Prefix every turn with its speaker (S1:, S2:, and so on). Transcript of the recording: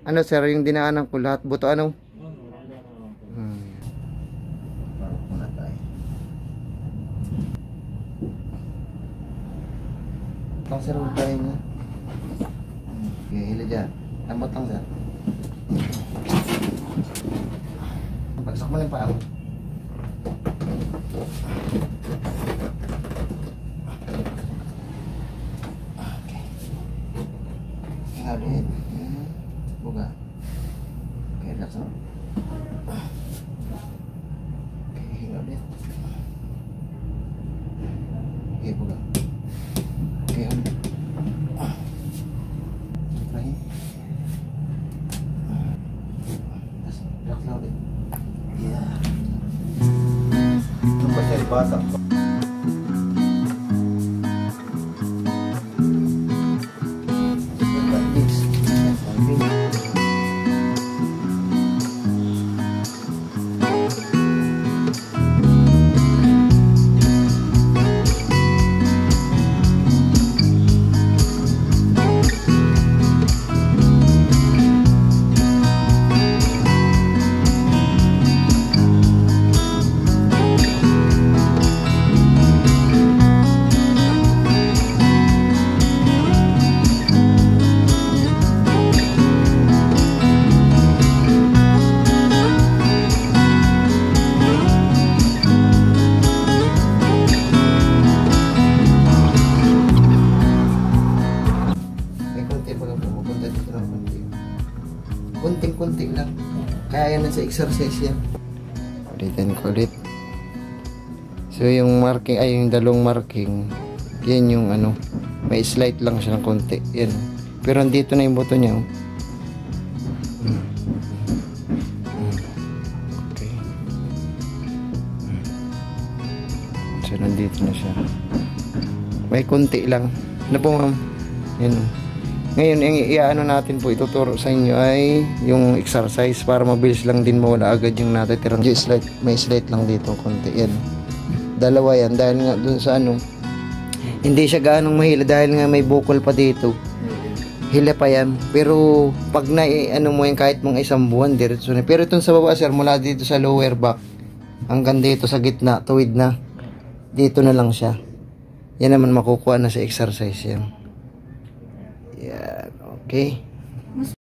S1: Ano sir, yung dinaanan ko lahat buto ano?
S2: Parang muna tayo.
S1: Itong sir, huwag tayo nga. Okay, hila dyan. Lambot lang sir. Bagsak mo lang pa ako. Okay. Hingalin. Buga. Okay, relax na. Okay, hingalin. Okay, buga. Okay, ulit. Try. Relax na ulit. Yeah.
S2: Ito pa siya ibasak.
S1: Kunting-kunti lang. Kaya yan sa exercise yan. Ulitin ko ulit. So yung marking, ay yung dalawang marking, yan yung ano, may slight lang siya ng konti. Yan. Pero andito na yung buto niya. Okay. So nandito na siya. May konti lang. Ano po ma'am? Yan. Ngayon, yung iaano natin po, ituturo sa inyo ay yung exercise para mabilis lang din mawala agad yung natitirang slide. May slide lang dito, konti. Yan. Dalawa yan. Dahil nga dun sa ano, hindi siya gaanong mahila dahil nga may bukol pa dito. Hila pa yan. Pero pag ano mo yan, kahit mga isang buwan, diretso na. Pero itong sa baba, sir, mula dito sa lower back, hanggang dito sa gitna, tuwid na. Dito na lang siya. Yan naman makukuha na sa exercise yan. Yan, okay.